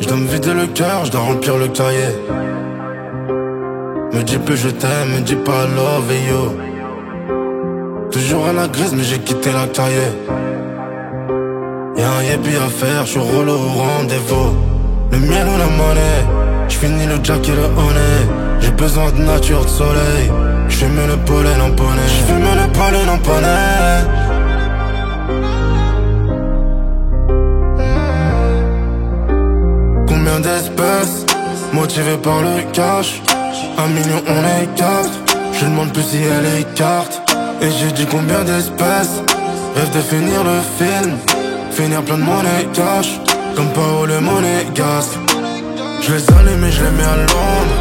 Je dois me vider le cœur, je dois remplir le cahier. Me dis plus je t'aime, me dis pas love et yo. Toujours à la grise mais j'ai quitté la cahier. Y'a un yépi à faire, j'suis relou au rendez-vous. Le miel ou la monnaie, j'finis le jack et le honey. J'ai besoin de nature, de soleil. J'fume le pollen en poney. J'fume le pollen en poney. Combien d'espèces motivées par le cash? 1 million on est 4. Je demande plus si elle écarte. Et j'ai dit combien d'espèces rêve de finir le film, finir plein de monnaie cash, comme Paolo Monégasque. Je les allume et je les mets à l'ombre.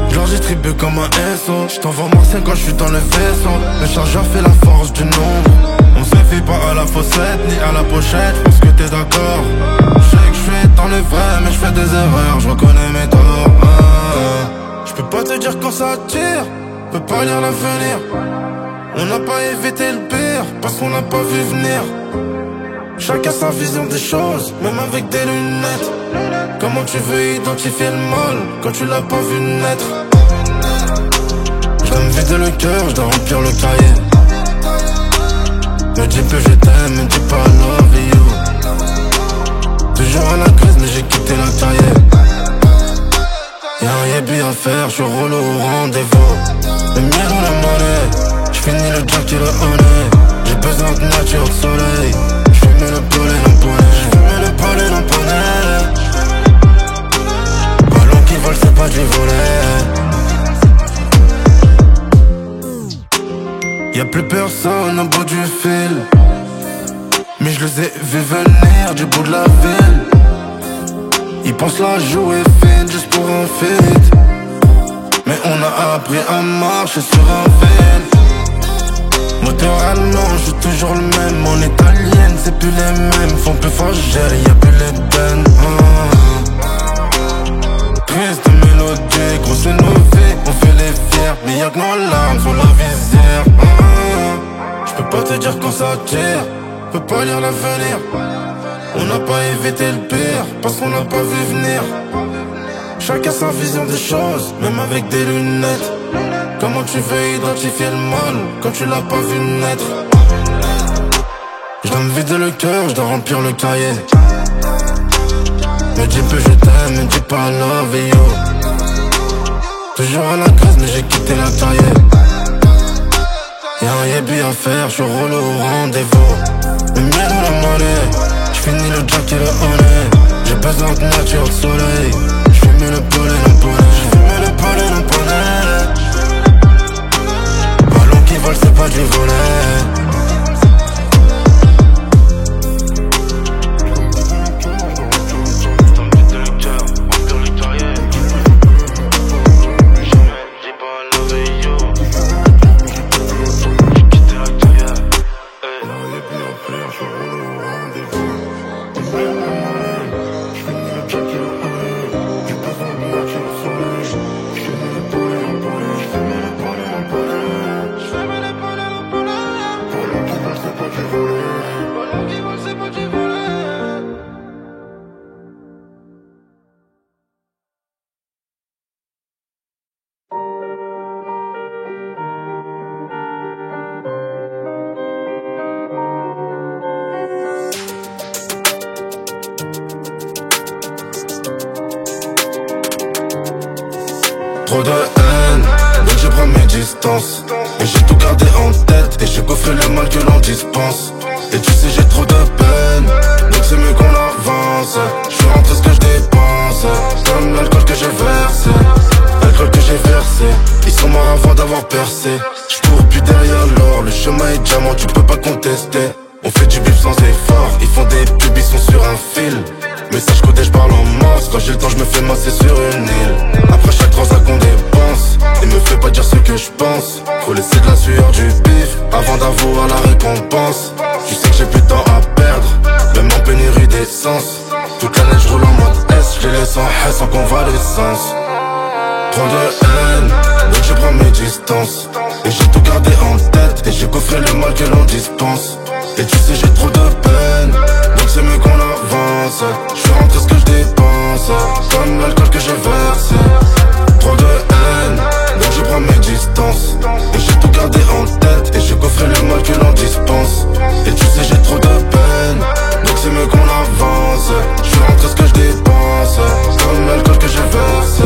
Je leur distribue comme un SO. Je t'envoie Marseille quand je suis dans le vaisseau. Le chargeur fait la force du nombre. On se fie pas à la fossette ni à la pochette. Je pense que t'es d'accord. Je sais que je suis dans le vrai mais je fais des erreurs. Je reconnais mes torts. Je peux pas te dire quand ça tire, peux pas lire l'avenir. On n'a pas évité le pire parce qu'on n'a pas vu venir. Chacun sa vision des choses, même avec des lunettes. Comment tu veux identifier le mal quand tu l'as pas vu naître? Je dois me vider le cœur, je dois remplir le cahier. Me dis plus je t'aime, me dis pas love et you. Toujours à la crise mais j'ai quitté la cahier. Y'a un yébi à faire, j'suis relou au rendez-vous. Le miel ou la monnaie, j'finis le jack et le honey. J'ai besoin de nature, de soleil. J'fume le pollen en poney. J'fume le pollen en poney. Ballon qui vole, c'est pas du volet. Y'a plus personne au bout du fil, mais je les ai vus venir du bout de la ville. Ils pensent la jouer fine juste pour un feat, mais on a appris à marcher sur un fil. Moteur allemand, je suis toujours le même. Mon italienne, c'est plus les mêmes. Font plus fragile, y'a plus les bennes. Triste mélodie, grosse innovée. On fait les fiers, mais y'a que nos larmes sur la visière. J'peux pas te dire quand ça tire, peux pas lire l'avenir. On n'a pas évité le pire parce qu'on n'a pas vu venir. Chacun sa vision des choses, même avec des lunettes. Comment tu veux identifier le mal quand tu l'as pas vu naître? Je dois me vider le cœur, je dois remplir le cahier. Me dis plus je t'aime, me dis pas love et yo. Toujours à la case mais j'ai quitté la cahier. Y'a un yébi à faire, j'suis relou au rendez-vous. Le miel ou la monnaie, j'finis le jack et le honey. J'ai besoin de nature, de soleil. J'fume le pollen en poney. J'fume le pollen en poney. Ballon qui vole, c'est pas du volet. Trop de haine, donc je prends mes distances. Et j'ai tout gardé en tête, et j'ai coffré le mal que l'on dispense. Et tu sais j'ai trop de peine, donc c'est mieux qu'on avance. Je suis rentré ce que je dépense, comme l'alcool que j'ai versé. L'alcool que j'ai versé, ils sont morts avant d'avoir percé. Je cours plus derrière l'or, le chemin est diamant, tu peux pas contester. On fait du bif sans effort, ils font des pubs, ils sont sur un fil. Message codé, je parle en morse. Quand j'ai le temps, je me fais masser sur une île. Après chaque transac qu'on dépense, et me fais pas dire ce que je pense. Faut laisser de la sueur, du bif, avant d'avoir la récompense. Tu sais que j'ai plus de temps à perdre, même en pénurie d'essence. Toute l'année je roule en mode S, je les laisse en haine sans convalescence. Trop de haine, donc je prends mes distances. Et j'ai tout gardé en tête, et j'ai coffré le mal que l'on dispense. Et tu sais j'ai trop de peine, donc c'est mieux qu'on avance. Je suis rentré ce que je dépense. avance. Comme l'alcool que j'ai versé. Trop de haine, donc je prends mes distances. Et j'ai tout gardé en tête. Et j'ai coffré le mal que l'on dispense. Et tu sais j'ai trop de peine, donc c'est mieux qu'on avance. Je suis rentré ce que je dépense. Comme l'alcool que j'ai versé.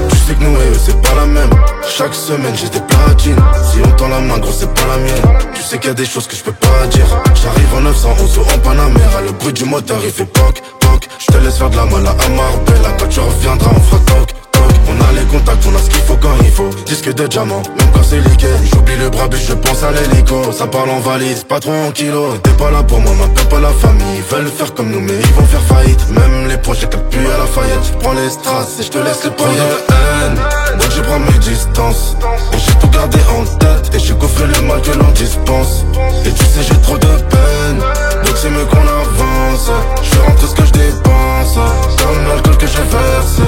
Tu sais que nous et eux c'est pas la même. Chaque semaine j'ai des platines. Si on tend la main gros c'est pas la mienne. Tu sais qu'il y a des choses que je peux pas dire. J'arrive en 911 ou en Panamera. Le bruit du moteur il fait poc poc. Je te laisse faire de la mala à Marbella. Quand tu reviendras on fera toc toc. On a les contacts, on a ce qu'il faut quand il faut. Disque de diamant, même quand c'est liquide. J'oublie le bras je pense à l'hélico. Ça parle en valise, pas trop en kilo. T'es pas là pour moi, m'appelle pas la famille. Ils veulent faire comme nous mais ils vont faire faillite. Même les projets t'appuient à la faillite. Je prends les strass et je te laisse les paillettes. Trop de haine, donc je prends mes distances. Et j'ai tout gardé en tête. Et j'ai coffré le mal que l'on dispense. Et tu sais j'ai trop de peine, donc c'est mieux qu'on avance. Je rentre ce que je dépense. Comme l'alcool que j'ai versé.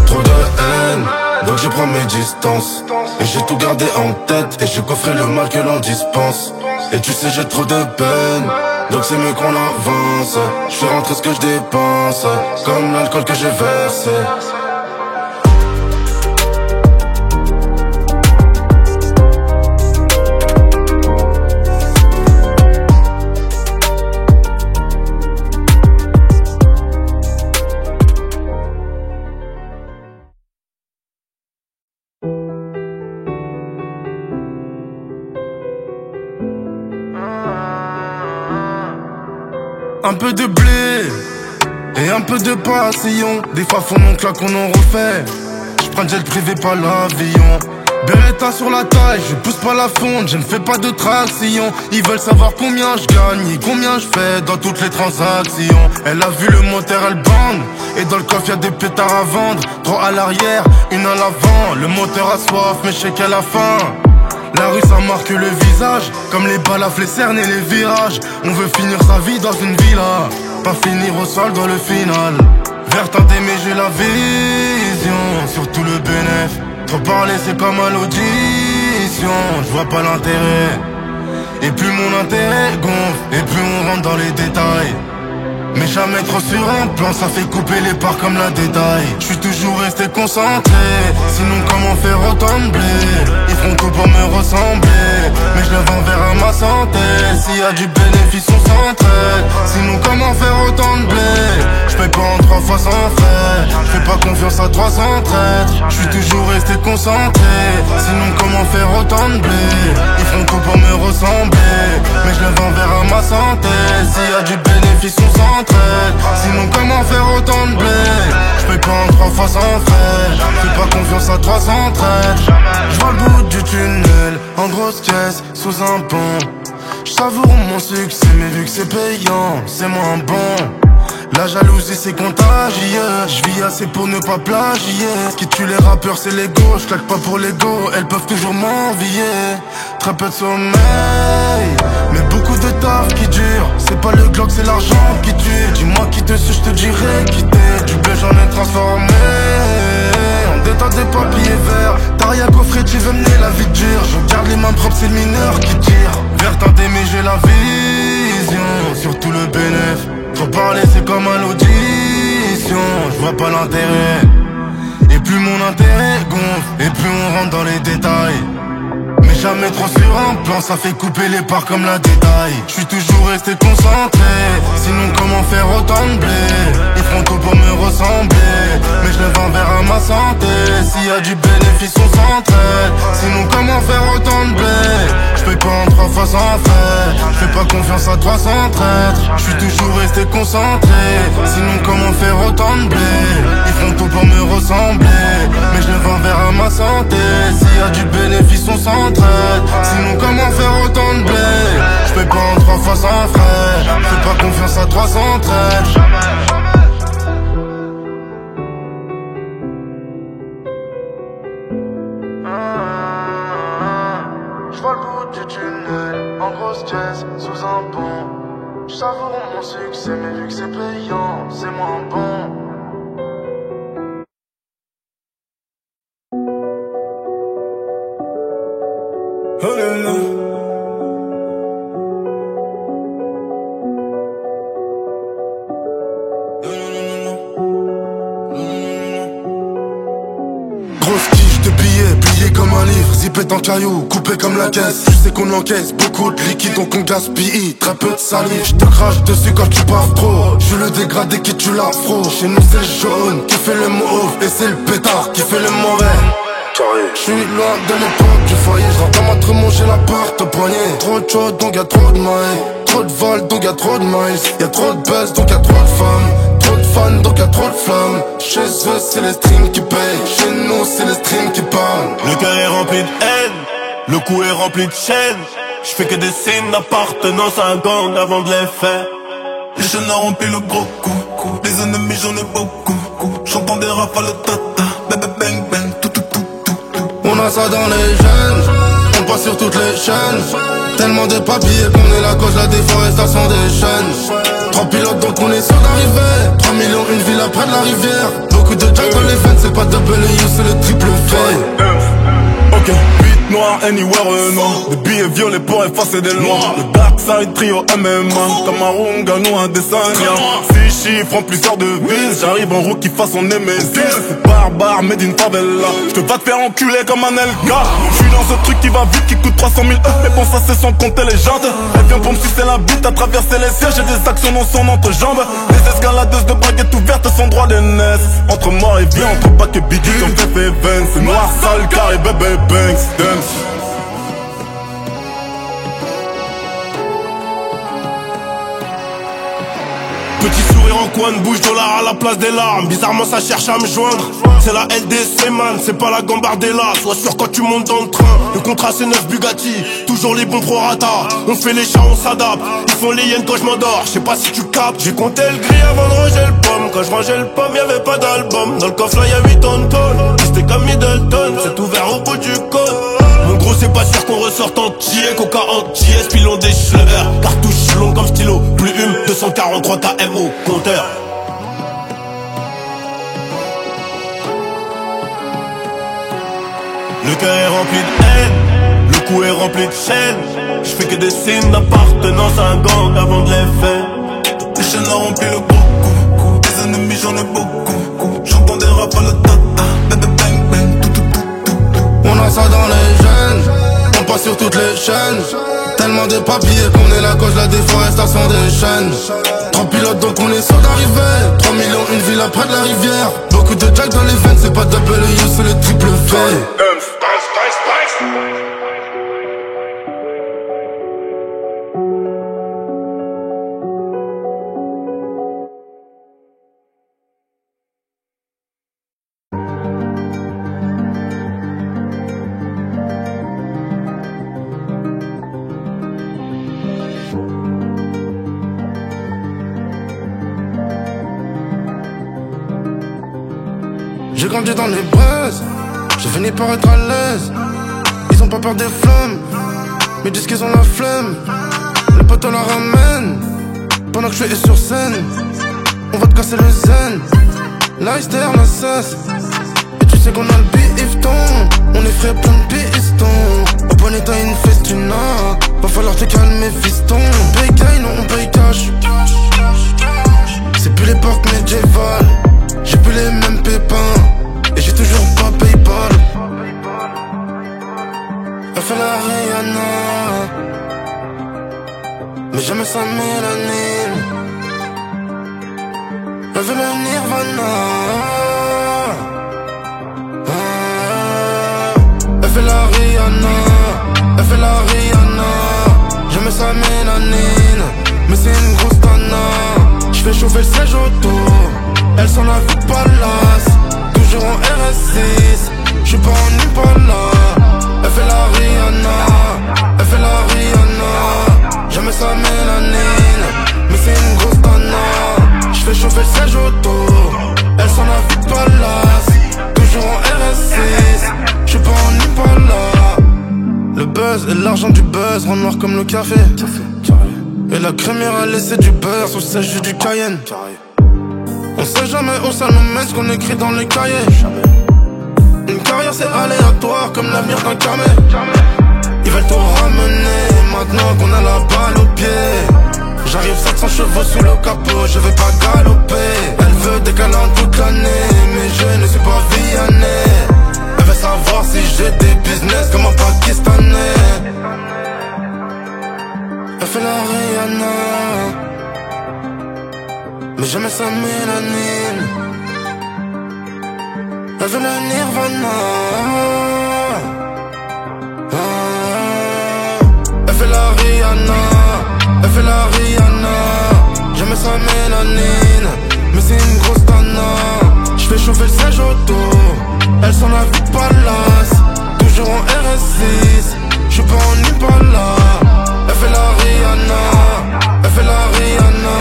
Trop de haine, donc je prends mes distances. Et j'ai tout gardé en tête. Et j'ai coffré le mal que l'on dispense. Et tu sais j'ai trop de peine, donc c'est mieux qu'on avance. Je fais rentrer ce que je dépense. Comme l'alcool que j'ai versé. Un peu de blé et un peu de passion. Des fois font mon claque, on en refait. J'prends jet privé, pas l'avion. Beretta sur la taille, je pousse pas la fonte, je ne fais pas de traction. Ils veulent savoir combien je gagne et combien je fais dans toutes les transactions. Elle a vu le moteur, elle bande. Et dans le coffre y'a des pétards à vendre. 3 à l'arrière, 1 à l'avant. Le moteur a soif, mais je sais qu'elle a faim. La rue ça marque le visage, comme les balafres, les cernes et les virages. On veut finir sa vie dans une villa, pas finir au sol dans le final. Vers tenter mais j'ai la vision, surtout le bénéf. Trop parler c'est comme à l'audition, je vois pas l'intérêt. Et plus mon intérêt gonfle, et plus on rentre dans les détails. Mais jamais trop sur un plan, ça fait couper les parts comme la détail. Je suis toujours resté concentré, sinon comment faire autant de blé. Ils font tout pour me ressembler, mais je le vends vers ma santé. S'il y a du bénéfice on s'entraide, sinon comment faire autant de blé. Je paye pas en 3 fois sans frais, je fais pas confiance à 300 traîtres. Je suis toujours resté concentré, sinon comment faire autant de blé. Ils font tout pour me ressembler, mais je le vends vers ma santé. S'il y a du bénéfice on s'entraide, sinon comment faire autant de blé. Je paye pas en 3 fois sans frais, je fais pas confiance à 300 traîtres. Je vois le bout du tunnel, en grosse caisse, sous un pont. Je savoure mon succès, mais vu que c'est payant, c'est moins bon. La jalousie c'est contagieux, je vis assez pour ne pas plagier. Ce qui tue les rappeurs c'est l'ego, je claque pas pour l'ego, elles peuvent toujours m'envier. Très peu de sommeil, mais beaucoup de taf qui dure. C'est pas le Glock, c'est l'argent qui tue. Dis-moi qui te suit, je te dirai qui t'es. Du blé j'en ai transformé en détail des papiers verts. T'as rien coffré, tu veux mener la vie dure. Je garde les mains propres, c'est le mineur qui tire. Vers tenter mais j'ai la vision, surtout le bénéf. Trop parler c'est comme à l'audition, je vois pas l'intérêt. Et plus mon intérêt gonfle, et plus on rentre dans les détails. Mais jamais trop sur un plan, ça fait couper les parts comme la détail. Je suis toujours resté concentré, sinon comment faire autant de blé. Ils font tout pour me ressembler, mais je le vends vers ma santé. S'il y a du bénéfice on s'entraide, sinon comment faire autant de blé. Je paye pas en 3 fois sans frais, je fais pas confiance à 300 traîtres. Je suis toujours resté concentré, sinon comment faire autant de blé. Ils font tout pour me ressembler, mais je le vends vers ma santé. S'il y a du bénéfice on s'entraide, sinon comment faire autant de blé. Je paye pas en 3 fois sans frais, je fais pas confiance à 300 traîtres. Je vois le bout du tunnel, en grosse caisse, sous un pont. Je savoure mon succès, mais vu que c'est payant, c'est moins bon. Oh là là. Non, non, non, non. zip est en caillou, coupé comme la caisse. Tu sais qu'on encaisse beaucoup de liquide, donc on gaspille très peu de salive. Je te crache dessus quand tu baves trop. Je suis le dégradé qui tue l'afro. Chez nous c'est le jaune qui fait le mauve, et c'est le pétard qui fait le mauvais. Je suis loin de l'époque du foyer, je rentre dans ma Tremont, j'ai la porte au poignet. Trop de choses donc y'a trop de mailles, trop de vols donc y'a trop de miles. Y'a trop de buzz donc y'a trop de femmes, trop de fans donc y'a trop de flammes. Chez eux c'est les streams qui payent, chez nous c'est les streams qui parlent. Le cœur est rempli de haine, le cou est rempli de chaînes. Je fais que des signes d'appartenance à un gang avant de les faire. Les chaînes ont rempli le gros coup, les ennemis j'en ai beaucoup. J'entends des rafales tata, bébé bang bang, tout. On a ça dans les gènes, on passe sur toutes les chaînes. Tellement de papiers qu'on est la cause de la déforestation des chaînes. 3 pilotes donc on est sûr d'arriver, 3 millions une ville près de la rivière. Beaucoup de jack dans les veines, c'est pas double U, c'est le triple V. Ok, 8 noirs, anywhere non. Des billets violets pour effacer des lois. Le dark side trio MMA, Cameroun, Gano, un dessin. 6 chiffres en plusieurs devises. J'arrive en rookie façon Nemesis. C'est barbare, made in favela. J'te vas te faire enculer comme un LK. J'suis dans ce truc qui va vite, qui coûte 300 000 €. Mais bon, ça c'est sans compter les jantes. Elle vient pour me sucer la bite à traverser les sièges. J'ai des actions dans son entrejambe. Les escaladeuses de braguettes ouvertes sont droit d'aînesse. Entre mort et bien, entre Pac et Biggie, comme Pepe Vance. C'est noir, sale, carré, bébé, banks, dance. Petit sourire en coin de bouche, dollar à la place des larmes. Bizarrement ça cherche à me joindre. C'est la LDC man, c'est pas la Gambardella. Sois sûr quand tu montes dans le train. Le contrat c'est 9 Bugatti, toujours les bons prorata. On fait les chats, on s'adapte. Ils font les hyènes quand je m'endors, je sais pas si tu captes. J'ai compté le gris avant de ranger le pomme. Quand je rangeais le pomme, y'avait pas d'album. Dans le coffre là y'a 8 tonnes. C'était comme Middleton, c'est ouvert au bout du code. Mon gros c'est pas sûr qu'on ressorte entier. Coca entier, pilon des schlevers. Cartouche longue comme stylo, plume 243 KM au compteur. Le cœur est rempli de haine, le cou est rempli de chaînes. Je fais que des signes d'appartenance à un gang avant de les faire. Les chaînes ont rempli le gros coup, les ennemis j'en ai beaucoup. J'entends des rafales tata, bébé bang bang, tout. On a ça dans les gènes, on passe sur toutes les chaînes. Tellement de papiers qu'on est la cause de la déforestation des chaînes. 3 pilotes donc on est sûr d'arriver, 3 millions une ville près de la rivière. Beaucoup de jack dans les veines, c'est pas double U, c'est le triple V. J'ai grandi dans les braises, j'ai fini par être à l'aise. Ils ont pas peur des flammes, mais disent qu'ils ont la flemme. Les potes la ramènent, pendant que je suis sur scène. On va te casser le zen, l'Eister, la cesse. Et tu sais qu'on a le bifton, on est frais plein de pistons. Au bonnet t'as une festuna, va falloir te calmer fiston. On paye gain, non on paye cash. C'est plus l'époque médiévale, j'ai plus les mêmes pépins. Et j'ai toujours pas Paypal. Elle fait la Rihanna, mais jamais sa mélanine. Elle veut le Nirvana. Elle fait la Rihanna, elle fait la Rihanna. Jamais sa mélanine, mais c'est une grosse tana. J'fais chauffer le siège auto, elle s'en a vu palace. Toujours en RS6, j'suis pas en Impala. Elle fait la Rihanna, elle fait la Rihanna. Jamais sa mélanine, mais c'est une grosse tana. J'fais chauffer le siège auto, elle s'en a vu palace. Toujours en RS6, j'suis pas en Impala. Le buzz et l'argent du buzz rend noir comme le café. Et la crémière a laissé du beurre sur le siège du Cayenne. On sait jamais où ça nous mène ce qu'on écrit dans les cahiers. Une carrière c'est aléatoire comme l'avenir d'un camé. Ils veulent tout ramener maintenant qu'on a la balle au pied. J'arrive 700 chevaux sous le capot, je vais pas galoper. Elle veut des câlins toute l'année, mais je ne suis pas Vianney. Elle veut savoir si j'ai des business, comment mais jamais sa mélanine. Elle veut le nirvana. Elle fait la Rihanna, elle fait la Rihanna. Jamais sa mélanine, mais c'est une grosse tana. J'fais chauffer le siège auto, elle s'en a vu palace. Toujours en RS6, j'suis pas en Impala. Elle fait la Rihanna, elle fait la Rihanna.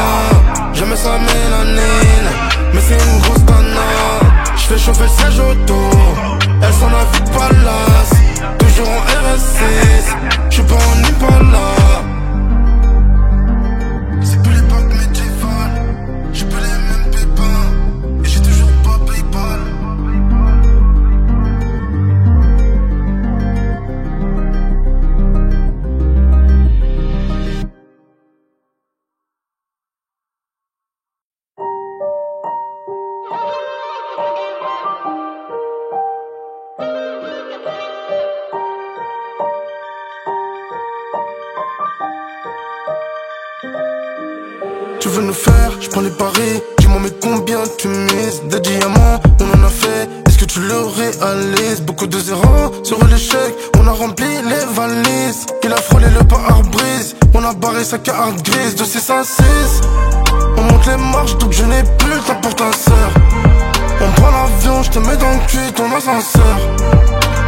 Jamais sa mélanine, mais c'est une grosse tana. J'fais chauffer le siège auto, elle s'en a vu palace. Toujours en RS6, j'suis pas en Impala. C'est plus l'époque médiévale, j'ai plus les mêmes pépins, et j'ai toujours pas PayPal. Tu veux nous faire, je prends les paris. Dis-moi mais combien tu mises? Des diamants, on en a fait. Est-ce que tu le réalises? Beaucoup de zéros sur l'échec. On a rempli les valises. Il a frôlé le pare-brise. On a barré sa carte grise de 6 à 6. On monte les marches donc je n'ai plus le temps pour ta sœur. On prend l'avion, je te mets dans le cul ton ascenseur.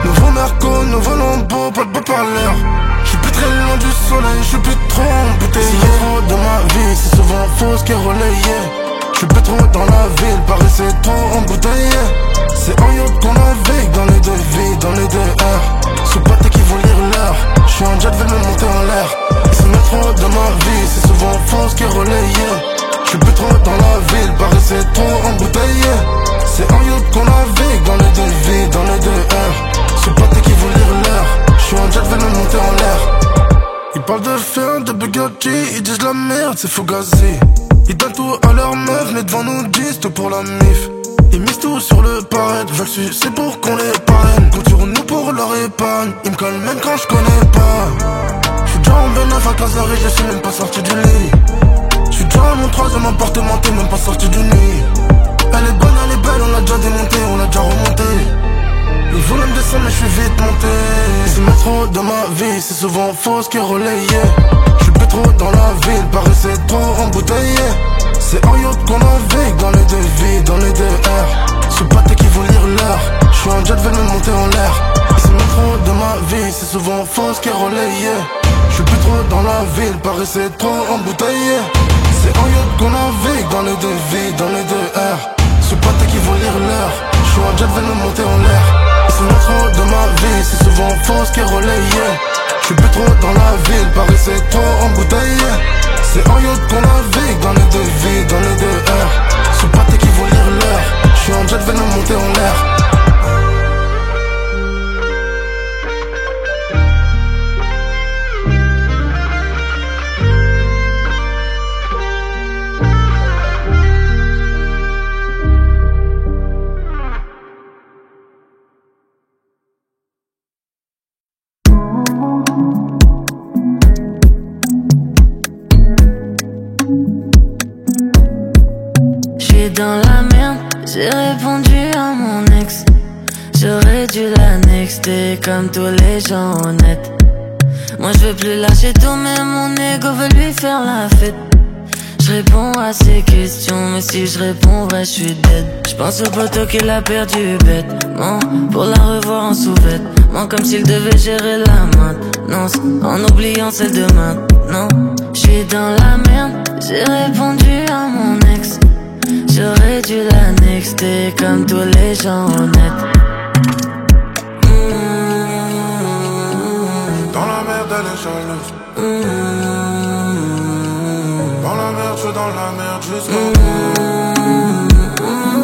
Nouveau Merco, nouveau Lambo, pas de beau parleur. J'suis plus très loin du soleil, j'suis plus trop embouteillé. Si y'a trop de ma vie, c'est souvent faux ce qui est relayé. J'suis plus trop dans la ville, Paris c'est trop embouteillé. C'est en yacht qu'on navigue dans les deux vies, dans les deux airs. Sous pâté qui vont lire l'heure, j'suis en jet, vais me monter en l'air. Si y'a trop de ma vie, c'est souvent faux ce qui est relayé. J'suis plus trop dans la ville, Paris c'est trop embouteillé. C'est en yacht qu'on navigue dans les deux vies, dans les deux airs. Sous pâté qui vont lire l'heure, j'suis en jet, vais me monter en l'air. Ils parlent de fer, de Bugatti, ils disent la merde, c'est Fugazi. Ils donnent tout à leur meuf, mais devant nous disent tout pour la mif. Ils misent tout sur le paraître, veulent sucer pour qu'on les parraine. Compte sur nous pour leur épargne, ils me collent même quand je connais pas. J'suis déjà en B9 à 15h et je suis même pas sorti du lit. J'suis déjà à mon 3ème appartement, t'es même pas sorti du nid. Elle est bonne, elle est belle, on l'a déjà démonté, on l'a déjà remonté. Le volume descend mais je suis vite monté. C'est le trop de ma vie, c'est souvent faux ce qui est relayé. J'suis plus trop dans la ville, Paris c'est trop embouteillé. C'est en yacht qu'on navigue dans les deux vies, dans les deux airs. Sous pâté qui vont lire l'heure, j'suis en jet, vais me monter en l'air. C'est le trop de ma vie, c'est souvent faux ce qui est relayé. J'suis plus trop dans la ville, Paris c'est trop embouteillé. C'est en yacht qu'on navigue dans les deux vies, dans les deux airs. Sous pâté qui vont lire l'heure, j'suis en jet, vais me monter en l'air. C'est le trop de ma vie, c'est souvent faux ce qui est relayé. J'suis plus trop dans la ville, Paris c'est trop embouteillé. C'est en yacht qu'on navigue dans les deux vies, dans les deux airs. Sous pâté qui vont lire l'heure, j'suis en jet, vais me monter en l'air. Dans la merde, j'ai répondu à mon ex. J'aurais dû la nexter comme tous les gens honnêtes. Moi je veux plus lâcher tout, mais mon ego veut lui faire la fête. Je réponds à ses questions, mais si je réponds vrai, je suis dead. Je pense au poteau qu'il a perdu bêtement, pour la revoir en sous-vêtements, comme s'il devait gérer la maintenance, en oubliant celle de maintenant. Je suis dans la merde, j'ai répondu à mon ex. J'aurais dû la nexter comme tous les gens honnêtes. Dans la merde elle est jalouse. Dans la merde, je suis dans la merde jusqu'au bout.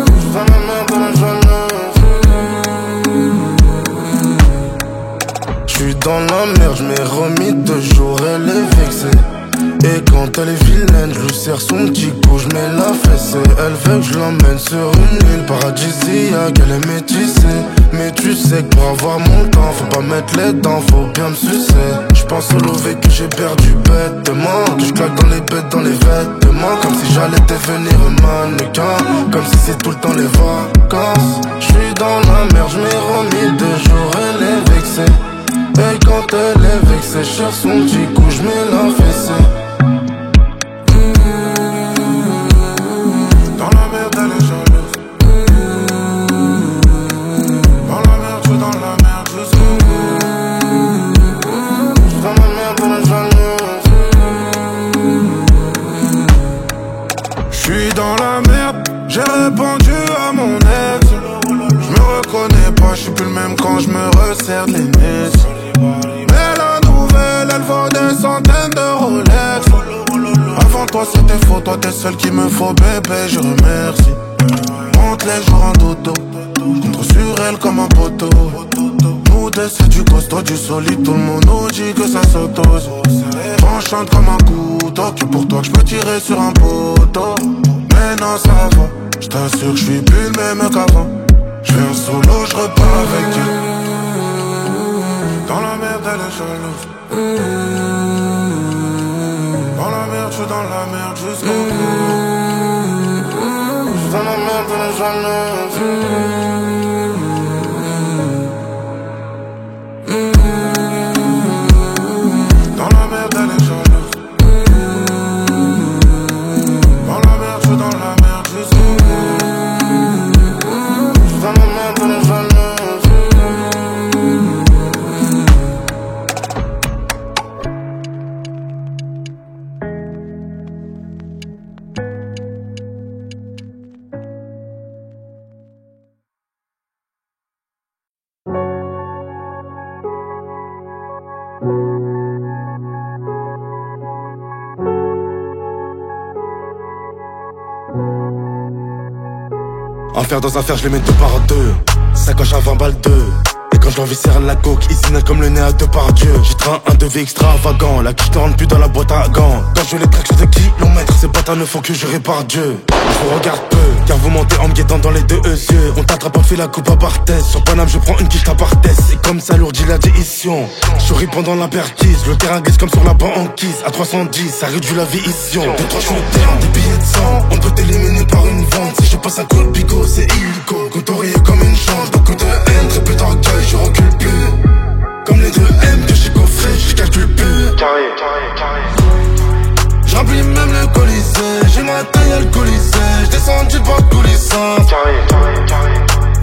Je suis dans la merde elle est jalouse. Je suis dans la merde, je m'ai remis 2 jours, elle est vexée. Et quand elle est vilaine, je lui serre son petit cou, je mets la fesse. Et elle veut que je l'emmène sur une île paradisiaque, elle est métissée. Mais tu sais que pour avoir mon temps, faut pas mettre les dents, faut bien me sucer. J'pense au lever que j'ai perdu bêtement, que j'claque dans les bêtes, dans les vêtements, comme si j'allais devenir un mannequin, comme si c'est tout le temps les vacances. J'suis dans la merde, j'm'ai remis 2 jours, elle est vexée. Et quand elle est vexée, cherche son petit coup, j'mets la fessée. Dans la merde, elle est jalouse. Dans la merde, je suis dans la merde jusqu'au bout. Dans la merde, elle est jalouse. J'suis dans la merde, j'ai répondu à mon ex. J'me reconnais pas, j'suis plus le même quand j'me resserre les nids. Mais la nouvelle, elle vaut des centaines de Rolex. Avant toi c'était faux, toi t'es seul qu'il me faut, bébé, je remercie. Monte les jours en dodo, contre sur elle comme un poteau. Nous deux c'est du costaud, du solide, tout le monde nous dit que ça s'autose. T'enchante comme un couteau, que pour toi que j'peux tirer sur un poteau. Mais non ça va, j't'assure que j'suis plus le même qu'avant. J'fais un solo, j'repars avec elle. Dans la merde elle est jalouse. Dans la merde, j'suis dans la merde jusqu'au bout. Dans la merde, elle est jalouse. Dans la merde, elle est jalouse. Dans la merde, j'suis dans la merde jusqu'au bout. Dans la merde, elle est jalouse. Affaire dans affaire, je les mets 2 par 2. Sacoche à 20 balles 2. Et quand je l'envie serre la coque, ici comme le nez à 2 par Dieu. J'ai train un devis extravagant, la quiche ne rentre plus dans la boîte à gants. Quand je les traque sur 2 kilomètres, ces bâtards ne font que jurer par Dieu. Je vous regarde peu, car vous mentez en me guettant dans les 2 yeux. On t'attrape, on fait la coupe à Barthès. Sur Paname, je prends une quiche à Barthès. Et comme ça alourdit la déition. Je souris pendant la perquise, le terrain glisse comme sur la banquise. À 310, ça réduit la vision. 2-3 shooters, des billets de sang. On peut t'éliminer par une vente. Si je passe un coup de bigot, c'est illico. Couturier comme une chance, beaucoup de haine, très peu d'orgueil, je recule plus. Comme les 2 M que j'ai coffré, je calcule plus. J'remplis même le colisée, j'ai ma taille alcoolisée. J'descends du bord coulissant.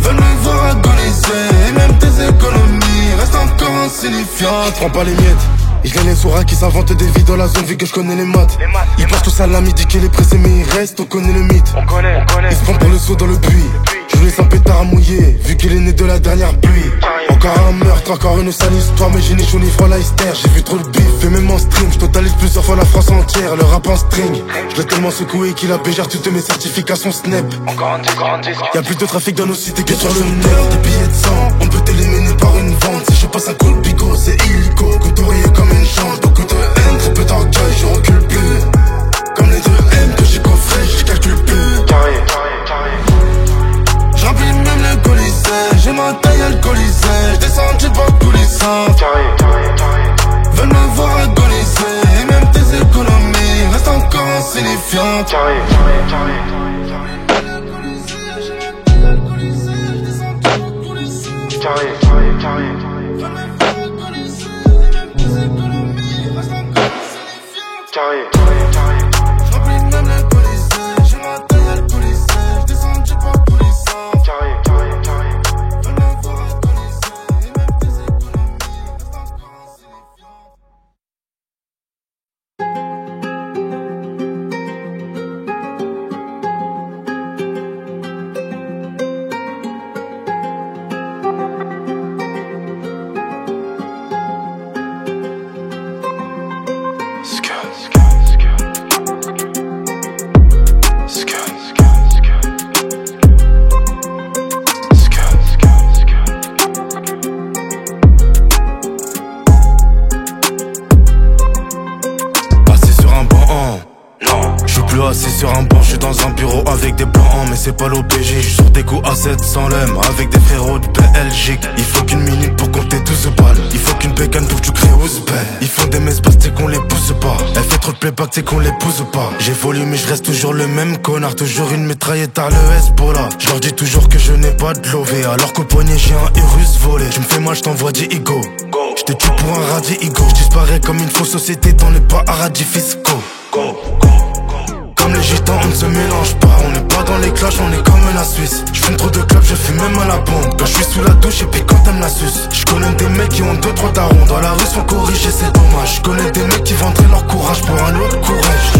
Veulent me voir agoniser, et même tes économies restent encore insignifiantes. J'prends pas les miettes. Et je les sourds qui s'inventent des vies dans la zone vu que je connais les maths. Ils passent tous à la midi qu'il est pressé mais il reste, on connaît le mythe. Il se prend pour le saut dans le puits. Je laisse un pétard à mouiller vu qu'il est né de la dernière pluie. Encore un meurtre, encore une sale histoire, mais j'ai ni chaud ni froid Leicester. J'ai vu trop de bif et même en stream, je totalise plusieurs fois la France entière. Le rap en string, je l'ai tellement secoué qu'il a bégère toutes mes certifications Snap. Y'a plus de trafic dans nos cités que sur le net. Des billets de sang, on peut t'éliminer par une vente. Si je passe un coup de bigot, c'est illico. Couturier comme une chance, beaucoup de haine, très peu d'orgueil, je recule plus. Comme les 2 M que j'ai coffré, je calcule plus. J'remplis même le colisée, j'ai ma taille alcoolisée. J'descends du bord coulissant. Veulent me voir agoniser, et même tes économies restent encore insignifiantes. mais c'est pas l'OPJ. J'suis sur des coups à 700 l'EM avec des frérots de Belgique. Il faut qu'une minute pour compter 12 balles. Il faut qu'une bécane pour que tu crées Ouzbek. Ils font des messes parce qu'on les pousse pas. Elle fait trop de playback, c'est qu'on les pousse pas. J'ai volume mais je reste toujours le même connard. Toujours une mitraillette à le Hezbollah. Je leur dis toujours que je n'ai pas de lové, alors qu'au poignet j'ai un Urus volé. Tu me fais mal, je t'envoie des ego. Je te tue pour un radis ego. Je disparais comme une fausse société dans les paradis fiscaux. Comme les gitans, on ne se mélange pas. On n'est pas dans les clashs, on est comme la Suisse. Je fume trop de clubs, je fume même à la bombe. Quand je suis sous la douche et puis quand t'aimes la suce. Je connais des mecs qui ont 2-3 darons. Dans la rue sont corrigés, c'est dommage. Je connais des mecs qui vendraient leur courage pour un autre courage.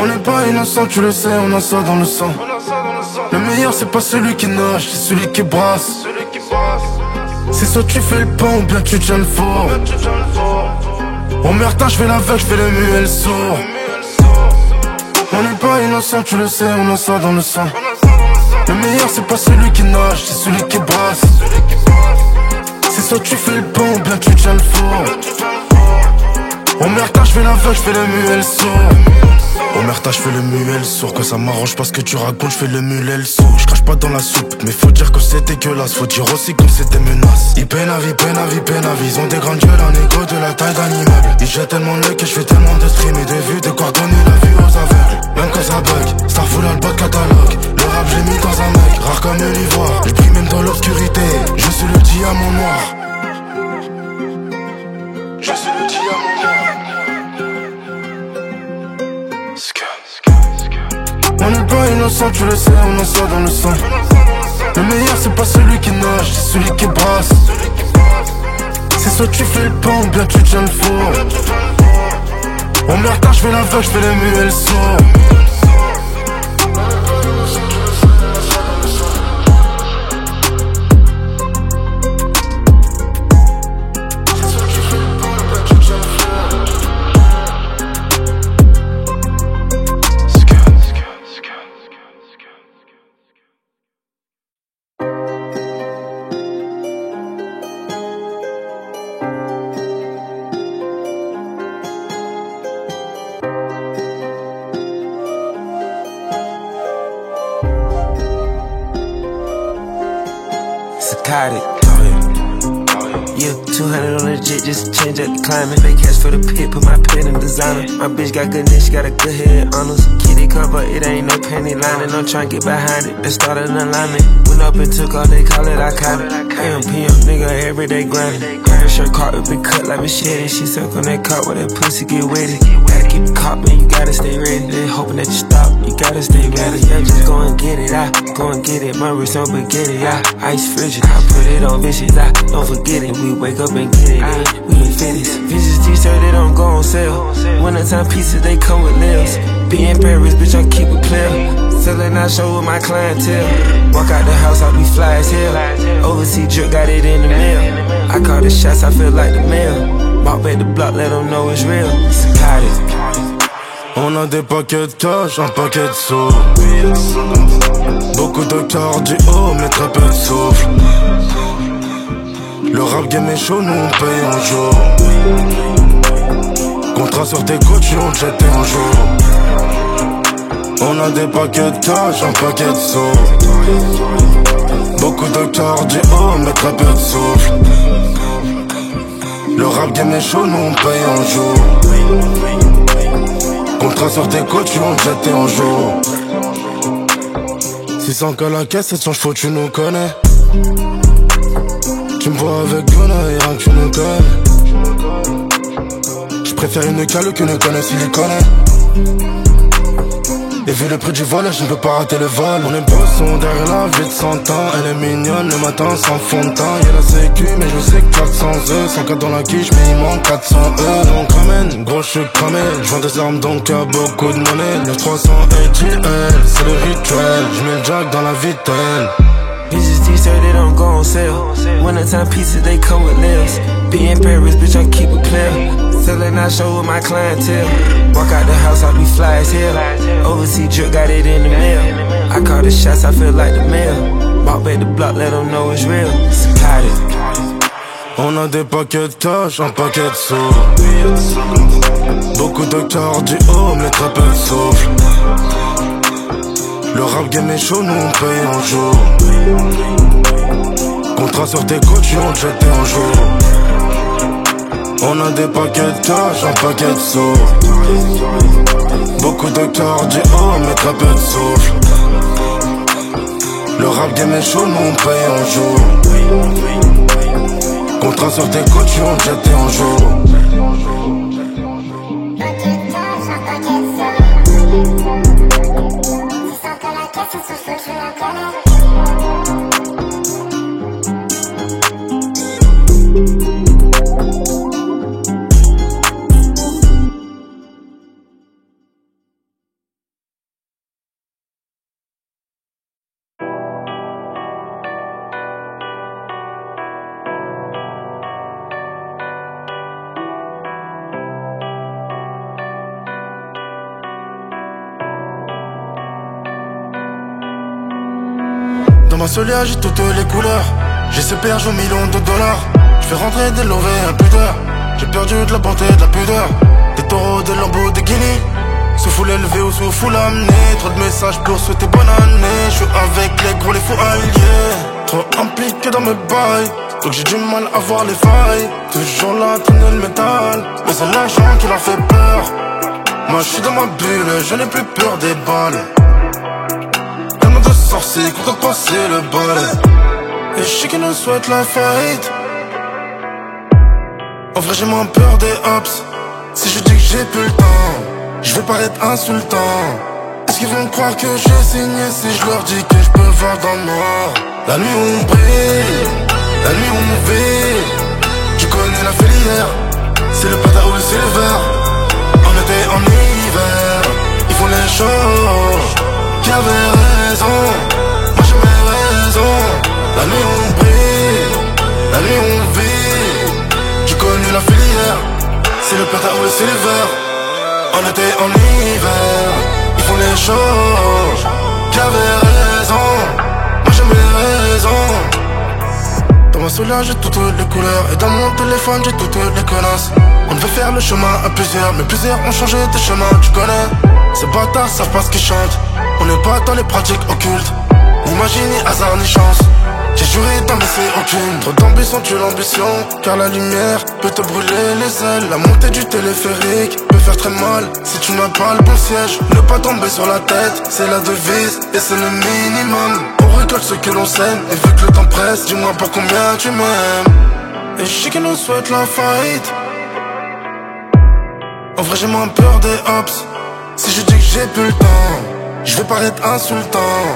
On n'est pas innocent, tu le sais, on a ça dans le sang. Le meilleur c'est pas celui qui nage, c'est celui qui brasse. C'est soit tu fais le pain ou bien tu tiens le fort. Au mertin je fais l'aveugle, je fais le muet, le sourd. On n'est pas innocent, tu le sais, on a ça dans le sang. Le meilleur c'est pas celui qui nage, c'est celui qui brasse. C'est soit tu fais le pain ou bien tu tiens le fort. Au mertin je fais l'aveugle, je fais le muet, le sourd. Omerta, je fais le muet, le sourd. Quand ça m'arrange parce que tu racontes, je fais le mulet, le sourd. Je crache pas dans la soupe, mais faut dire que c'est dégueulasse. Faut dire aussi que c'est des menaces. Ils peinent à vie, ils ont des grandes gueules, un écho de la taille d'un immeuble. Ils jettent tellement l'œil que je fais tellement de stream et de vues, de quoi donner la vue aux aveugles. Même quand ça bug, ça fout là le bas de catalogue. Le rap j'ai mis dans un mec, rare comme l'ivoire. Je brille même dans l'obscurité, je suis le diamant noir. Je suis le diamant noir. On n'est pas innocent, tu le sais, on a ça dans le sang. Le meilleur c'est pas celui qui nage, c'est celui qui brasse. C'est soit tu fais le pain ou bien tu tiens le four. Au mertin je fais l'aveugle, je fais le muet, le sourd. Yeah, 200 on the jet, just change up the climate. Fake cash for the pit, put my pin in designer. My bitch got good neck, she got a good head on us. Kitty cover, it ain't no panty lining. I'm tryna get behind it, let's start an alignment. Went up and took all, they call it iconic. AMP, nigga, everyday grinding. Her shirt carpet been cut like machete. She suck on that cart where that pussy get wetty. Gotta keep it caught, man, you gotta stay ready. They hoping that you stop, you gotta stay ready. Yeah, just go and get it, I go and get it. My wrist on spaghetti, I ice frigid. I put it on vicious, I don't forget it. We wake up and get it in, we ain't finished. Vicious t-shirt, they don't go on sale. Wintertime pieces, they come with nails. Be in Paris, bitch, I keep it clear. Selling out show with my clientele. Walk out the house, I be fly as hell. Overseas drip, got it in the mail. I call the shots, I feel like the mail. Walk back the block, let them know it's real. Psychotic. On a des paquets de cash, un paquet de sous. Beaucoup de cardio, mais très peu de souffle. Le rap game est chaud, nous on paye un jour. Contrat sur tes coachs, on jette un jour. On a des paquets de cash, un paquet de sous. Beaucoup de cardio, mais très peu de souffle. Le rap game est chaud, nous on paye un jour. Contrat sur tes coachs, on jette un jour. 600 qu'à la caisse, 700 chevaux, tu nous connais. Tu me vois avec Ghana et rien que tu nous connais. J'préfère une cale qu'une conne silicone. Et vu le prix du vol, je ne peux pas rater le vol. On est bossons derrière la vie de 100 ans. Elle est mignonne, le matin sans fond de teint. Y'a la sécu, mais je sais que 400 œufs. 104 dans la quiche, mais il manque 400 Donc ramène, gros je suis cramé. J'vends des armes donc y'a beaucoup de monnaie. Le 300 ATL, c'est le rituel. J'mets le jack dans la vitelle. Bitches t-shirt, they don't go on sale. Wintertime pieces, they come with nails. Be in Paris, bitch, I keep it clear. Selling out show with my clientele. Walk out the house, I be fly as hell. Overseas drip, got it in the mail. I call the shots, I feel like the mail. Walk back the block, let them know it's real. Psychotic. On a des paquets de cash, un paquet de sous. Beaucoup de cardio, mais très peu de souffle. rap game est chaud, nous on paye en jour. Contrat sur tes côtes, on te jette en jour. On a des paquets de cash, un paquet de sous. Beaucoup de cardio, mais très peu de souffle. Le rap game est chaud, nous on paye en jour. Contrat sur tes côtes, on te jette en jour. Dans ma solia j'ai toutes les couleurs. J'ai ce perche aux millions de dollars. Je fais rentrer des lovés un pudeur. J'ai perdu de la bonté, de la pudeur. Des taureaux, des lambeaux, des guinées. Sous foule élevé ou sous foule amenée. Trop de messages pour souhaiter bonne année. Je suis avec les gros, les fous alliés. Trop impliqué dans mes bails, donc j'ai du mal à voir les failles. Toujours là à traîner le métal, mais c'est l'argent qui leur fait peur. Moi je suis dans ma bulle, je n'ai plus peur des balles. Tellement de sorciers qu'on peut passer le balai. Et je sais qu'ils nous souhaitent la faillite. En vrai j'ai moins peur des hops. Si je dis que j'ai plus le temps, je vais paraître insultant. Est-ce qu'ils vont croire que j'ai signé si je leur dis que je peux voir dans le noir? La nuit on brille, la nuit on vit. Tu connais la filière, c'est le patin ou le silver. En été, en hiver, ils font les choses. Qui avait raison, moi j'ai mes raisons. La nuit on brille, la nuit on vit. Tu connais la filière, c'est le patin ou le silver. En été, en hiver, ils font les choses. Qui avait raison, moi j'ai mes raisons. Dans ma solia j'ai toutes les couleurs. Et dans mon téléphone j'ai toutes les connasses. On devait faire le chemin à plusieurs, mais plusieurs ont changé de chemin, tu connais. Ces bâtards savent pas ce qu'ils chantent. On n'est pas dans les pratiques occultes. Ni magie, ni hasard, ni chance. J'ai juré d'en laisser aucune. Trop d'ambition tue l'ambition, car la lumière peut te brûler les ailes. La montée du téléphérique peut faire très mal si tu n'as pas le bon siège. Ne pas tomber sur la tête, c'est la devise et c'est le minimum. On récolte ce que l'on sème, et vu que le temps presse, dis-moi pour combien tu m'aimes. Et je sais qu'ils nous souhaitent la faillite. En vrai j'ai moins peur des hops. Si je dis que j'ai plus le temps, je vais paraître insultant.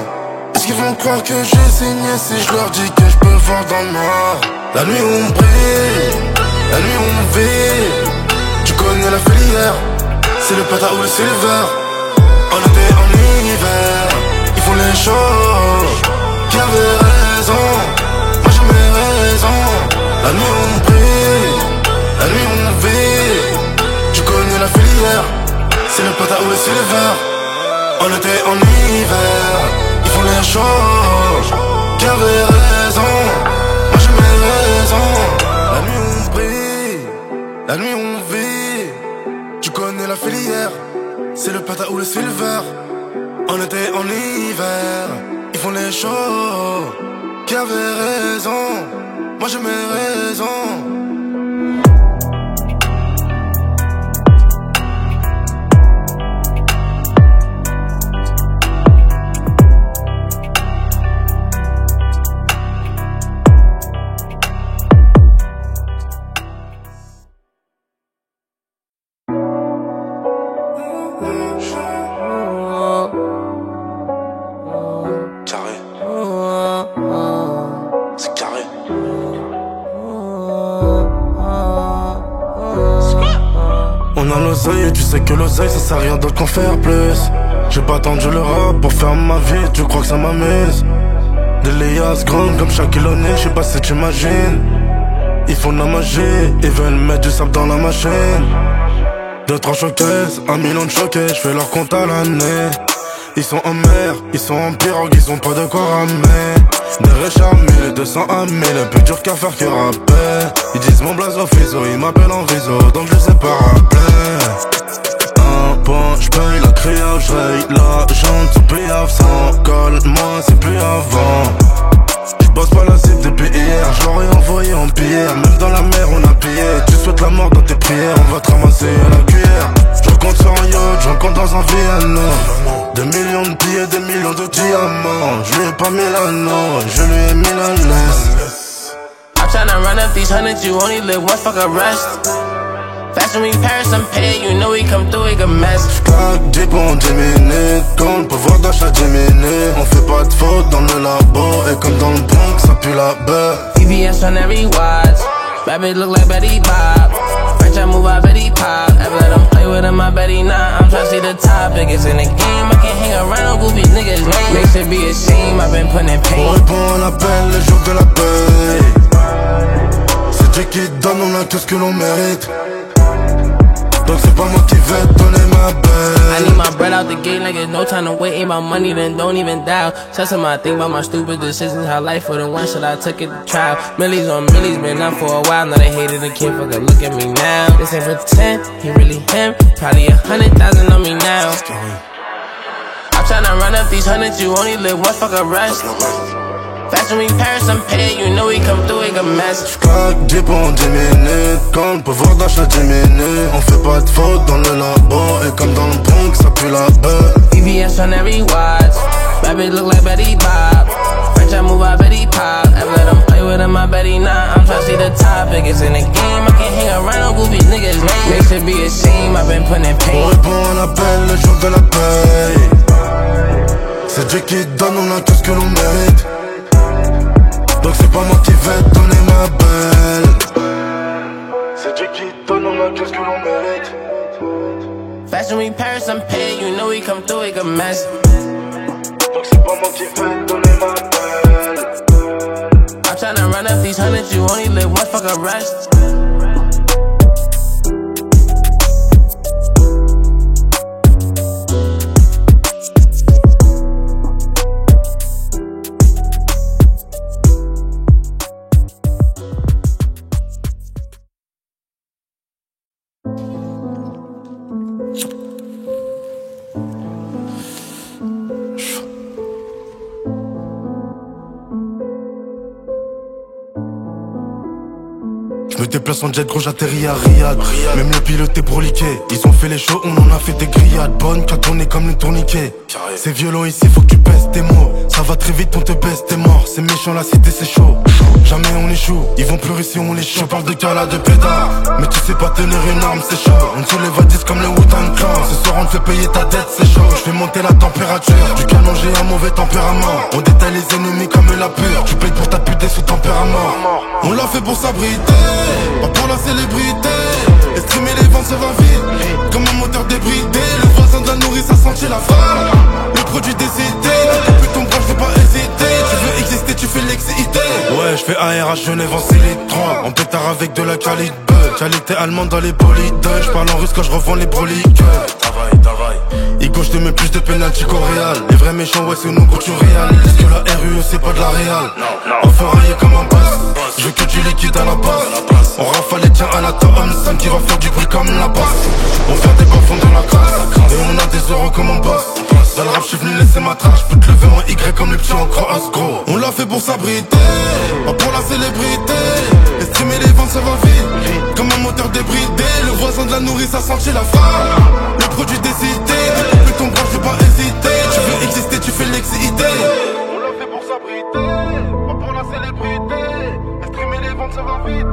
Est-ce qu'ils vont croire que j'ai signé si je leur dis que je peux voir dans le noir? La nuit on brille, la nuit on vit. Tu connais la filière, c'est le patin ou le silver. En été, en hiver, ils font les choses. Qui avait raison, moi j'ai mes raisons. La nuit on brille, la nuit on vit. Tu connais la filière, c'est le patin ou le silver. En été, en hiver, ils font les choses. Qui avait raison, moi j'ai mes raisons. La nuit on brille, la nuit on vit. Tu connais la filière, c'est le patin ou le silver. En été, en hiver, ils font les choses. Qui avait raison, moi j'ai mes raisons. Et tu sais que l'oseille ça sert à rien d'autre qu'en faire plus. J'ai pas attendu le rap pour faire ma vie, tu crois que ça m'amuse? Des liasses grandes comme Shaquille O'Neal, je sais pas si tu imagines. Ils font de la magie, ils veulent mettre du sable dans la machine. 2-3 showcases, 1 million de choqués, je fais leur compte à l'année. Ils sont en mer, ils sont en pirogue, ils ont pas de quoi ramener. Des Richard 1000, 200 à 1000, plus dur qu'à faire que rapper. Ils disent mon blaze au fiso, ils m'appellent en viso, donc je sais pas rappeler. Un point, j'paye la criage, j'raye la jante, sous pliave sans code. billets, des millions de diamants. Je lui ai pas mis l'anneau, je lui ai mis la laisse. I'm tryna run up these hundreds, you only live once, fuck a rest. Fashion week, Paris, I'm paid, you know we come through, we a mess. J'claque 10 pour 10 minutes, quand le pouvoir d'achat diminue. On fait pas de faute dans le labo, et comme dans le Bronx, ça pue la beurre. VVS on every watch, bad bitch look like Betty Bob. French I move, I bet he pop. Ever let him play with him, I bet he not. I'm tryna see the top biggest in the game. I can't hang around on goofy niggas' lame. They should be ashamed, I've been putting in pain. On répond à l'appel le jour de la paye. C'est Dieu qui donne, on a tout ce que l'on mérite. Donc c'est pas moi qui vais te donner ma belle. I need my bread out the gate like it's no time to wait. Ain't about money, then don't even dial. Trusting my think about my stupid decisions. How life for the one shit I took it to trial. Millies on millies, been up for a while. Now they hated the kid, fuck look at me now. This ain't pretend, he really him. Probably 100,000 on me now. I'm tryna run up these hundreds, you only live once, fuck a rest. Fashion week, Paris, I'm paid, you know we come through, we a mess. J'claque 10 pour 10 minutes, quand le pouvoir d'achat diminue. On fait pas de faute dans le labo, et comme dans le Bronx, ça pue la beurre. VVS on every watch, bad bitch look like Betty Bob. French I move, I bet he pop. Ever let him play with him, I bet he not. I'm tryna see the top biggest in the game. I can't hang around on goofy niggas' lame. They should be ashamed, I've been putting in pain. On répond à l'appel le jour de la paye. C'est Dieu qui donne, on a tout ce que l'on mérite. Donc c'est pas moi qui vais te donner ma belle. C'est Dieu qui donne, on a tout ce que l'on mérite. Fashion week, Paris, I'm paid, you know we come through, we a mess. Donc c'est pas moi qui vais te donner ma belle. I'm tryna run up these hundreds, you only live once, fuck a rest. Me déplace en jet, gros, j'atterris à Riyad. Même le pilote est broliqué. Ils ont fait les shows, on en a fait des grillades. Bonne qu'à tourner comme le tourniquet. C'est violent ici, faut que tu pèses tes mots. Ça va très vite, on te baisse, t'es mort. C'est méchant, la cité, c'est chaud. Jamais on échoue, ils vont pleurer si on les choue. Je parle de cala, de pétard, mais tu sais pas tenir une arme, c'est chaud. On se lève à 10 comme le Wu-Tang Clan. Ce soir on te fait payer ta dette, c'est chaud. Je fais monter la température, du canon j'ai un mauvais tempérament. On détaille les ennemis comme la pure. Tu payes pour ta pute sous tempérament. On l'a fait pour s'abriter, pas pour la célébrité. Estimer les ventes ça va vite, comme un moteur débridé. Le voisin de la nourrice a senti la faim. Le produit décidé, depuis ton bras je vais pas hésiter. Tu veux exister, tu fais l'excité. Ouais, je fais ARH Genève en Célite 3. En pétard avec de la qualité. Qualité allemande dans les bolides. Je parle en russe quand je revends les broliques. Igo, je te mets plus de penalty qu'au Real. Les vrais méchants, ouais, c'est nous gros, tu réal. Est-ce que la RUE c'est pas de la réal? Enfoiré comme un boss. Je veux que du liquide à la base. On rafale les tiens à la Thompson qui va faire du bruit comme la basse. On fait des bas-fonds dans la crasse. Et on a des euros comme on bosse. Dans le rap, j'suis venu laisser ma trace. J'peux te lever en Y comme les petits en cross, gros. On l'a fait pour s'abriter, pas pour la célébrité. Estimer les ventes, ça va vite, comme un moteur débridé. Le voisin de la nourrice a senti la faim. Le produit décidé, depuis ton bras, je vais pas hésiter. Tu veux exister, tu fais l'excité. On l'a fait pour s'abriter, pas pour la célébrité. Estimer les ventes, ça va vite,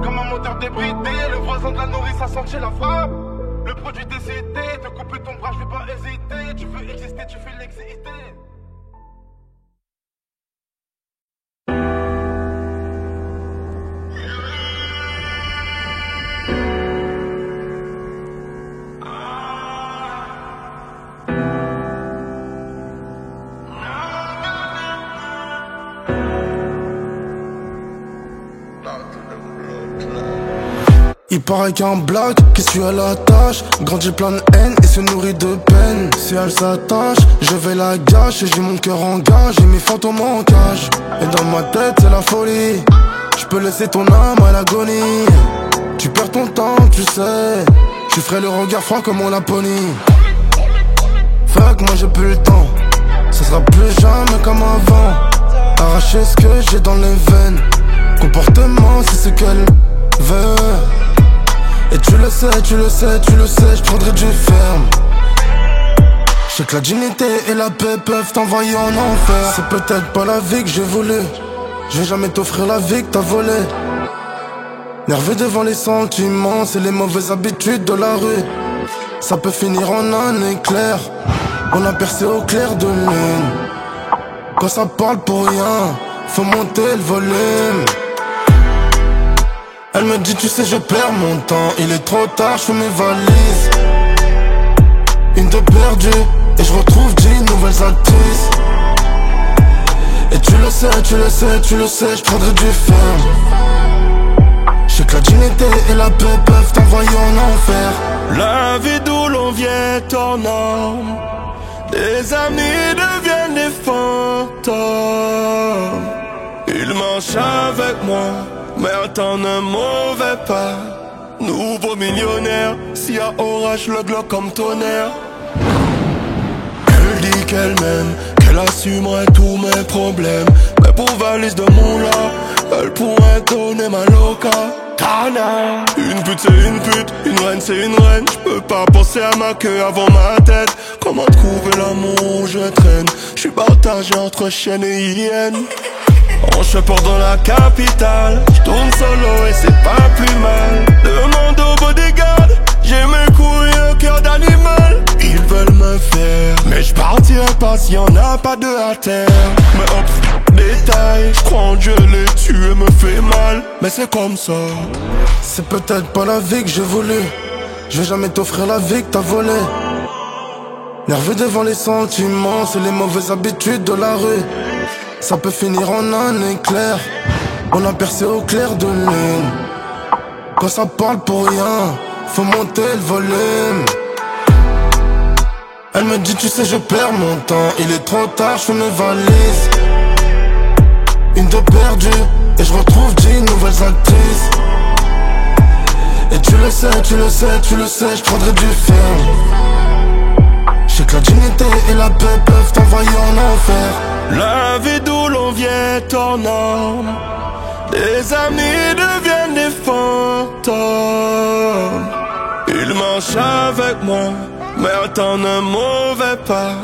comme un moteur débridé. Le voisin de la nourrice a senti la faim. Le produit décidé, te couper ton bras, je vais pas hésiter. Tu veux exister, tu fais l'excité. Il paraît qu'un black qui suit à la tâche grandit plein de haine et se nourrit de peine. Si elle s'attache, je vais la gâcher. J'ai mon cœur en gage et mes fantômes en cage. Et dans ma tête c'est la folie. Je peux laisser ton âme à l'agonie. Tu perds ton temps, tu sais. Tu ferais le regard froid comme en Laponie. Fuck, moi j'ai plus le temps. Ce sera plus jamais comme avant. Arracher ce que j'ai dans les veines. Comportement c'est ce qu'elle veut. Et tu le sais, tu le sais, tu le sais, je prendrai du ferme. sais que la dignité et la paix peuvent t'envoyer en enfer. C'est peut-être pas la vie que j'ai voulu. Je vais jamais t'offrir la vie que t'as volée. Nerveux devant les sentiments, c'est les mauvaises habitudes de la rue. Ça peut finir en un éclair. On a percé au clair de lune. Quand ça parle pour rien, faut monter le volume. Elle me dit tu sais je perds mon temps. Il est trop tard, je fais mes valises. Une de perdue et je retrouve 10 nouvelles actrices. Et tu le sais, tu le sais, tu le sais, je prendrai du ferme. Je sais que la dignité et la paix peuvent t'envoyer en enfer. La vie d'où l'on vient en homme. Des amis deviennent des fantômes. Ils marchent avec moi, mais attendent un mauvais pas. Nouveau millionnaire, s'il y a orage, le glock comme tonnerre. Elle dit qu'elle m'aime, qu'elle assumerait tous mes problèmes. Mais pour valise de moula, elle pourrait donner ma loca. Tana. Une pute c'est une pute, une reine c'est une reine. J'peux pas penser à ma queue avant ma tête. Comment trouver l'amour où je traîne? J'suis partagé entre chienne et hyène. En cheaport dans la capitale, j'tourne solo et c'est pas plus mal. Demande au bodyguard, j'ai mes couilles au cœur d'animal. Ils veulent me faire, mais j'partirai pas s'il y en a pas de à terre. Mais hop, détail, j'crois en Dieu, les tuer me fait mal. Mais c'est comme ça. C'est peut-être pas la vie que j'ai voulu. Je vais jamais t'offrir la vie que t'as volée. Nerveux devant les sentiments, c'est les mauvaises habitudes de la rue. Ça peut finir en un éclair. On a percé au clair de lune. Quand ça parle pour rien, faut monter le volume. Elle me dit tu sais je perds mon temps. Il est trop tard, je fais mes valises. Une de perdue et je retrouve 10 nouvelles actrices. Et tu le sais, tu le sais, tu le sais, je prendrai du ferme. Je sais que la dignité et la paix peuvent t'envoyer en enfer. La vie d'où l'on vient en homme. Des amis deviennent des fantômes. Ils marchent avec moi, mais attendent un mauvais pas.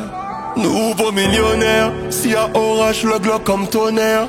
Nouveau millionnaire, s'il y a orage, le glock comme tonnerre.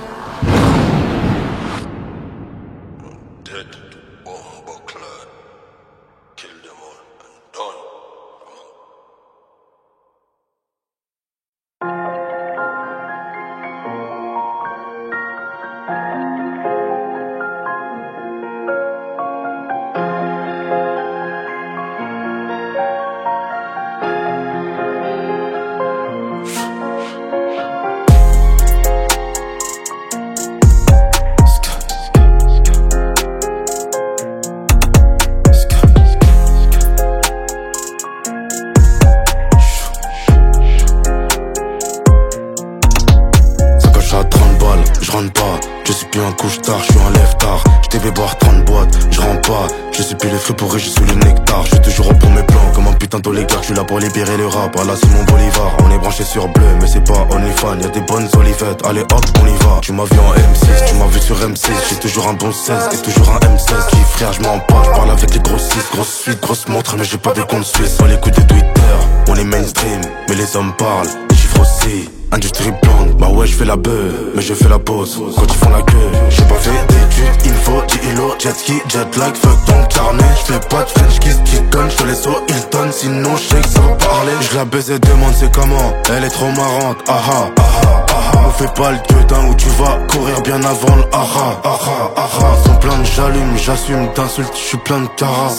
Couche-tard, je suis un lève-tard. J't'ai boire 30 boîtes, je rentre pas. Je suis plus les fruits pourris, je suis le nectar. Je suis toujours au pour mes plans, comme un putain d'oligarque. Je suis là pour libérer le rap, voilà c'est mon Bolivar. On est branché sur bleu, mais c'est pas OnlyFans. Y'a des bonnes olivettes, allez hop, on y va. Tu m'as vu en M6, tu m'as vu sur M6. J'ai toujours un bon 16 et toujours un M16. Qui frère, je m'en parle, je parle avec les grosses 6. Grosse suite, grosse montre, mais j'ai pas de compte suisse. On l'écoute de Twitter, on est mainstream, mais les hommes parlent, les chiffres aussi. Industrie blonde, bah ouais je fais la beuh, mais je fais la pause quand ils font la queue. J'ai pas fait d'études, info, 10 kilos, jet ski, jet lag, fuck ton carnet. J'fais pas de French kiss, chicken, j'te laisse au Hilton, sinon j'sais que ça va parler. J'la baise et demande c'est comment, elle est trop marrante, aha, aha, aha. On fait pas le gueudin où tu vas courir bien avant le aha, aha, aha. Sans plainte j'allume, j'assume d'insultes, j'suis plein de cara.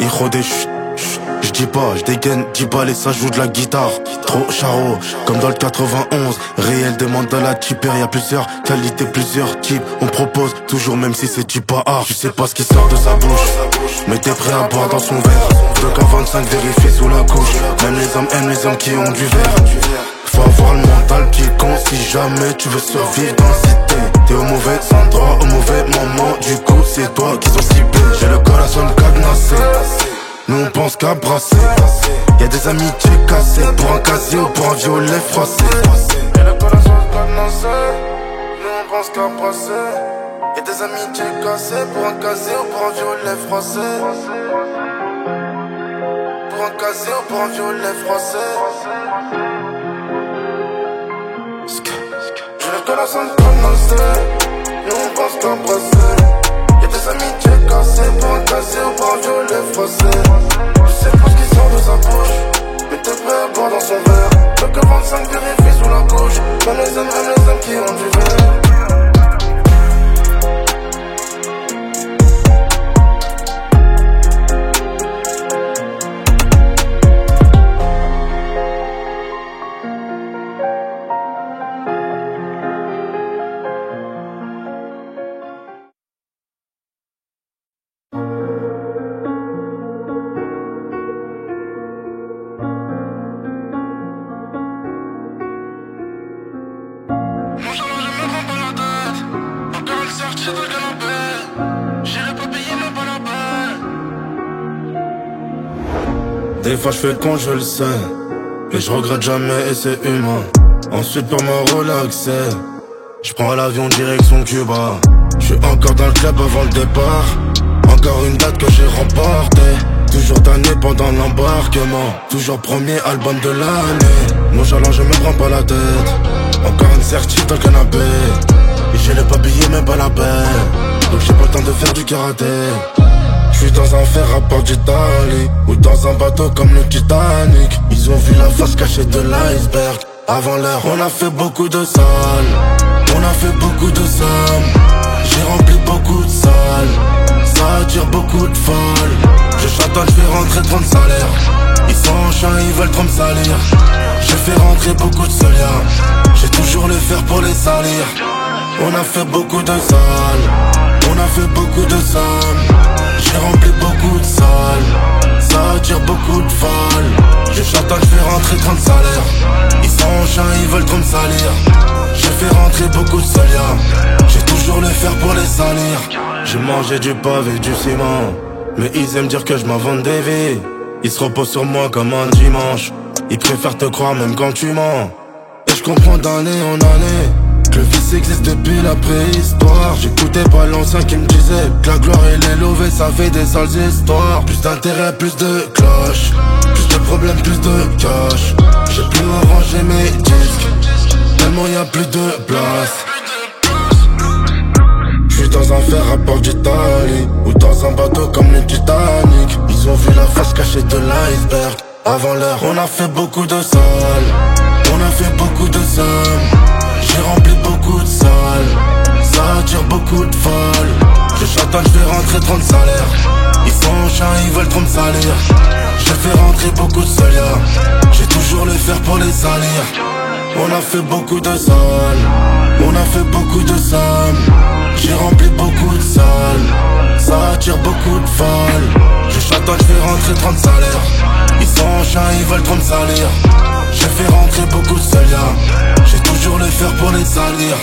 Il rodait, j'dis pas, j'dégaine 10 balles et ça joue de la guitare. Trop charo, comme dans le 91. Réel demande dans la tipper, y'a plusieurs qualités, plusieurs types. On propose toujours même si c'est du pas art. Tu sais pas ce qui sort de sa bouche, mais t'es prêt à boire dans son verre. Donc à 25 vérifier sous la couche. Même les hommes aiment les hommes qui ont du verre. Faut avoir le mental qui compte si jamais tu veux survivre dans la cité. T'es au mauvais endroit, au mauvais moment. Du coup c'est toi qui sont ciblés. J'ai le corazon cadenassé. Nous on pense qu'à brasser. Y'a des amitiés cassées pour un casier ou pour un violet froissé. Y'a le corazon cadenassé. Nous on pense qu'à brasser. Y'a des amitiés cassées pour un casier ou pour un violet froissé. Pour pour un cassé ou pour un violet français. Je les connais sans connaisser, nous on pense qu'à brasser. Y'a des amitiés cassées pour un cassé ou pour un violet français. Je sais pas ce qui sort de sa bouche, mais t'es prêt à boire dans son verre. Plus que 25 vérifie sous la couche, même les hommes qui ont du verre. Des fois je fais le con, je le sais, mais je regrette jamais et c'est humain. Ensuite pour me relaxer, je prends l'avion direction Cuba. Je suis encore dans le club avant le départ, encore une date que j'ai remportée. Toujours tanné pendant l'embarquement, toujours premier album de l'année. Nonchalant je me prends pas la tête, encore une certitude dans le canapé. Et j'ai les papiers même pas la paix, donc j'ai pas le temps de faire du karaté. Je suis dans un fer à port d'Italie, ou dans un bateau comme le Titanic. Ils ont vu la face cachée de l'iceberg. Avant l'heure, on a fait beaucoup de salles, on a fait beaucoup de sommes. J'ai rempli beaucoup de salles, ça attire beaucoup de folles. Je chantonne, je fais rentrer 30 salaires. Ils sont en chien, ils veulent trop me salir. Je fais rentrer beaucoup de soliens, j'ai toujours le fer pour les salir. On a fait beaucoup de salles, on a fait beaucoup de sommes. J'ai rempli beaucoup de salles, ça attire beaucoup de folles. Je chantonne, je fais rentrer 30 salaires. Ils sont en chien, ils veulent trop me salir. Je fais rentrer beaucoup de soliens, j'ai toujours le fer pour les salir. J'ai mangé du pavé, du ciment, mais ils aiment dire que je m'invente des vies. Ils se reposent sur moi comme un dimanche, ils préfèrent te croire même quand tu mens. Et je comprends d'année en année que le vice existe depuis la préhistoire. J'écoutais pas l'ancien qui me disait que la gloire et les lovés ça fait des sales histoires. Plus d'intérêt, plus de cloches, plus de problèmes, plus de cash. J'ai plus à ranger mes disques, tellement y a plus de place. J'suis dans un fer à port d'Italie, ou dans un bateau comme le Titanic. Ils ont vu la face cachée de l'iceberg. Avant l'heure, on a fait beaucoup de salles, on a fait beaucoup de sommes. J'ai rempli beaucoup de salles, ça attire beaucoup de folles. Je chantonne, je fais rentrer 30 salaires. Ils sont en chien, ils veulent trop me salir. Je fais rentrer beaucoup de soliens, j'ai toujours le fer pour les salir. On a fait beaucoup de salles, on a fait beaucoup de sommes. J'ai rempli beaucoup de salles, ça attire beaucoup de folles. Je chantonne, je fais rentrer 30 salaires. Ils sont en chien, ils veulent trop me salir. Je fais rentrer beaucoup de soliens, j'ai toujours le fer pour les salir.